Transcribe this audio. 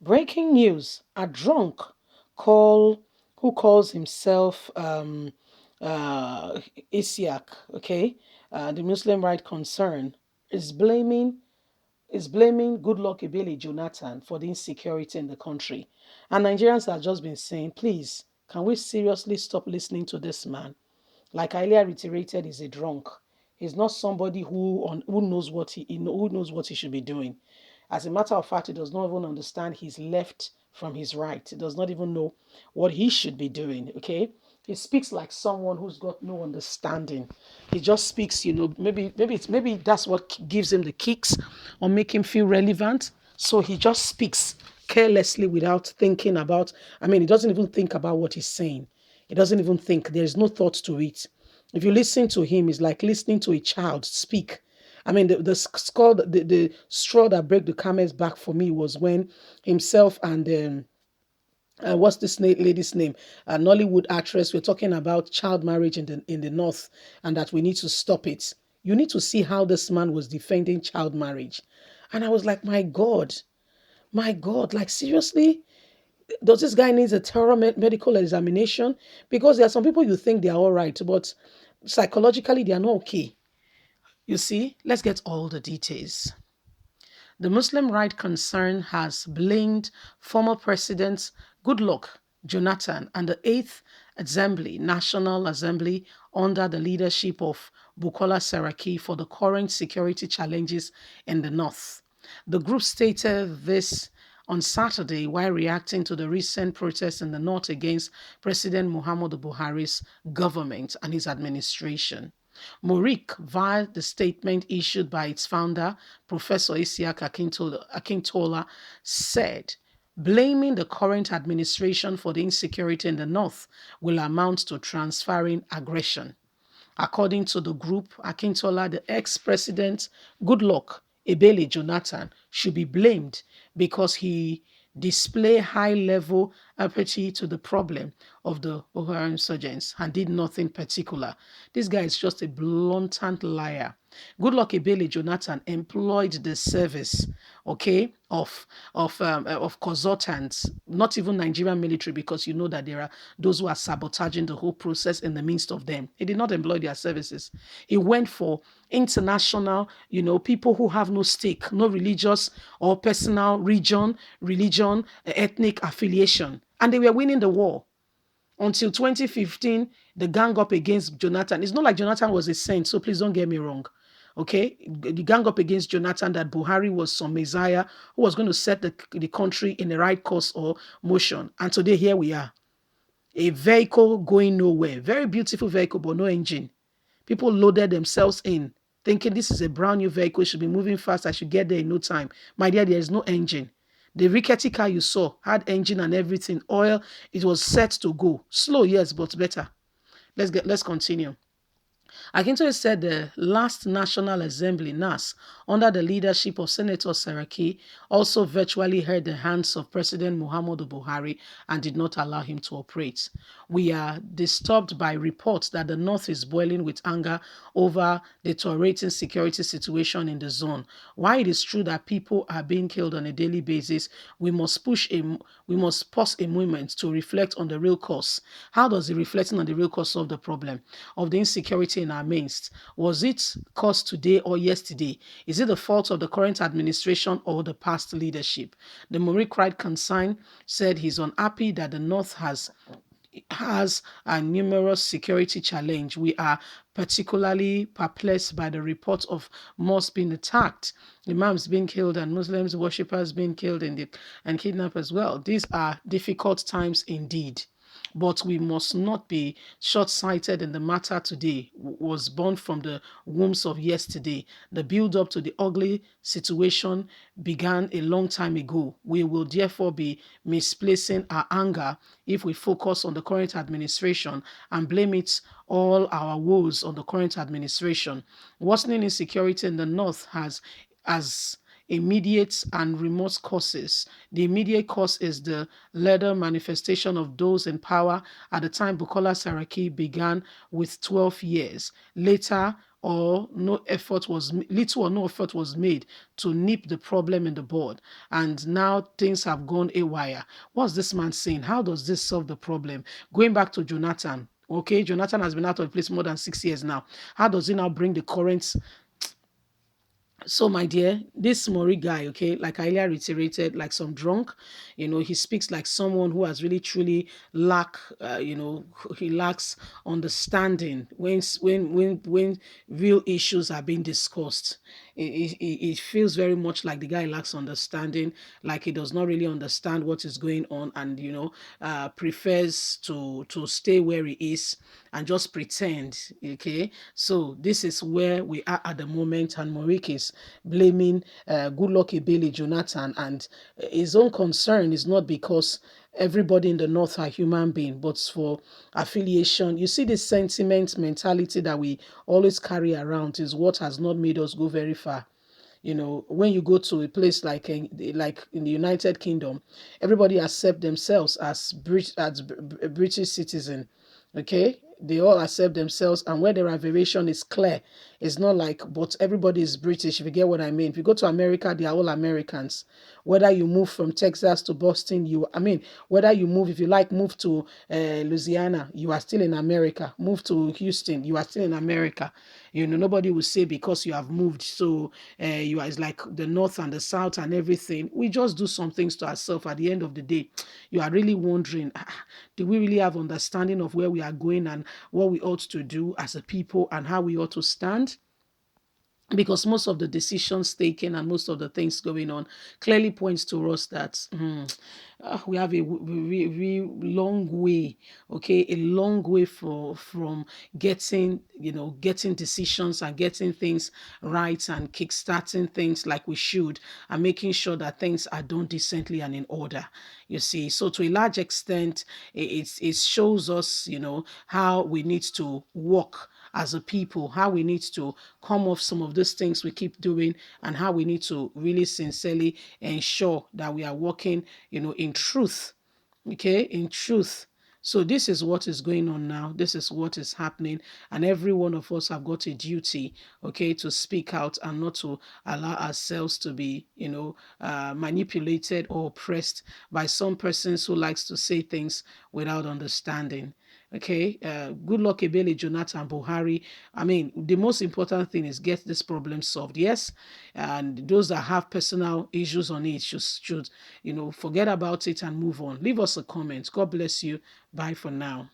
Breaking news: a drunk call who calls himself Isiaq, okay, the Muslim right concern, is blaming Goodluck Ebele Jonathan for the insecurity in the country. And Nigerians have just been saying, please, can we seriously stop listening to this man? Like I earlier reiterated, he's a drunk. He's not somebody who knows who knows what he should be doing. As a matter of fact, he does not even understand his left from his right. He does not even know what he should be doing. Okay, he speaks like someone who's got no understanding. He just speaks, maybe that's what gives him the kicks or make him feel relevant. So he just speaks carelessly without thinking about. I mean, he doesn't even think about what he's saying. He doesn't even think. There is no thought to it. If you listen to him, it's like listening to a child speak. I mean, the straw that broke the camel's back for me was when himself and what's this lady's name? An Nollywood actress. We're talking about child marriage in the north, and that we need to stop it. You need to see how this man was defending child marriage, and I was like, my God, like seriously, does this guy needs a thorough medical examination? Because there are some people you think they are all right, but psychologically they are not okay. You see, let's get all the details. The Muslim Right Concern has blamed former President Goodluck Jonathan and the 8th Assembly, National Assembly, under the leadership of Bukola Saraki for the current security challenges in the north. The group stated this on Saturday while reacting to the recent protests in the north against President Muhammadu Buhari's government and his administration. Morik, via the statement issued by its founder, Professor Isiaq Akintola, said, blaming the current administration for the insecurity in the north will amount to transferring aggression. According to the group, Akintola, the ex-president, Goodluck Ebele Jonathan, should be blamed because he displayed high-level apathy to the problem of the BUHARI insurgents and did nothing particular. This guy is just a blatant liar. Goodluck Ebele Jonathan employed the service, okay, of consultants, not even Nigerian military, because you know that there are those who are sabotaging the whole process in the midst of them. He did not employ their services. He went for international, people who have no stake, no religious or personal religion, ethnic affiliation, and they were winning the war. Until 2015, the gang up against Jonathan. It's not like Jonathan was a saint, so please don't get me wrong. Okay? The gang up against Jonathan that Buhari was some messiah who was going to set the country in the right course or motion. And today, here we are. A vehicle going nowhere. Very beautiful vehicle, but no engine. People loaded themselves in, thinking this is a brand new vehicle, it should be moving fast, I should get there in no time. My dear, there is no engine. The rickety car you saw had engine and everything, oil, it was set to go. Slow, yes, but better. Let's continue. Akintoye said the last National Assembly, NAS, under the leadership of Senator Saraki, also virtually held the hands of President Muhammadu Buhari and did not allow him to operate. We are disturbed by reports that the North is boiling with anger over the deteriorating security situation in the zone. While it is true that people are being killed on a daily basis, we must pause a moment to reflect on the real cause. How does the reflecting on the real cause solve the problem of the insecurity in our midst? Was it caused today or yesterday? Is it the fault of the current administration or the past leadership? The Morik Right Concern said he's unhappy that the North has a numerous security challenge. We are particularly perplexed by the reports of mosques being attacked, imams being killed, and Muslims worshippers being killed and kidnapped as well. These are difficult times indeed. But we must not be short-sighted in the matter today was born from the wombs of yesterday. The build-up to the ugly situation began a long time ago. We will therefore be misplacing our anger if we focus on the current administration and blame it all our woes on the current administration. Worsening insecurity in the north has immediate and remote causes. The immediate cause is the later manifestation of those in power at the time Bukola Saraki began with 12 years. Later, or no effort was little or no effort was made to nip the problem in the bud, and now things have gone haywire. What's this man saying? How does this solve the problem? Going back to Jonathan. Okay, Jonathan has been out of the place more than 6 years now. How does he now bring the current? So, my dear, this Mori guy, okay, like I earlier reiterated, like some drunk, he speaks like someone who has really truly he lacks understanding when real issues are being discussed. It feels very much like the guy lacks understanding, like he does not really understand what is going on, and prefers to stay where he is and just pretend. Okay, so this is where we are at the moment, and Morik is blaming good luck Ebele Jonathan, and his own concern is not because everybody in the north are human beings, but for affiliation. You see, this sentiment mentality that we always carry around is what has not made us go very far. When you go to a place like in the United Kingdom, everybody accept themselves as British citizen. Okay, they all accept themselves, and where their variation is clear. It's not like, but everybody is British, if you get what I mean. If you go to America, they are all Americans. Whether you move from Texas to Boston, whether you move, if you like, move to Louisiana, you are still in America. Move to Houston, you are still in America. Nobody will say because you have moved, so you are, it's like the north and the south and everything. We just do some things to ourselves. At the end of the day, you are really wondering, do we really have understanding of where we are going and what we ought to do as a people and how we ought to stand? Because most of the decisions taken and most of the things going on clearly points to us that we have a very long way, okay, a long way from getting decisions and getting things right and kickstarting things like we should, and making sure that things are done decently and in order. You see, so to a large extent, it shows us, how we need to work as a people, how we need to come off some of these things we keep doing, and how we need to really sincerely ensure that we are working, in truth. Okay, in truth. So this is what is going on now. This is what is happening, and every one of us have got a duty, okay, to speak out and not to allow ourselves to be, manipulated or oppressed by some persons who likes to say things without understanding. Okay, good luck, Ebele, Jonathan, Buhari. I mean, the most important thing is get this problem solved. Yes, and those that have personal issues on it should forget about it and move on. Leave us a comment. God bless you. Bye for now.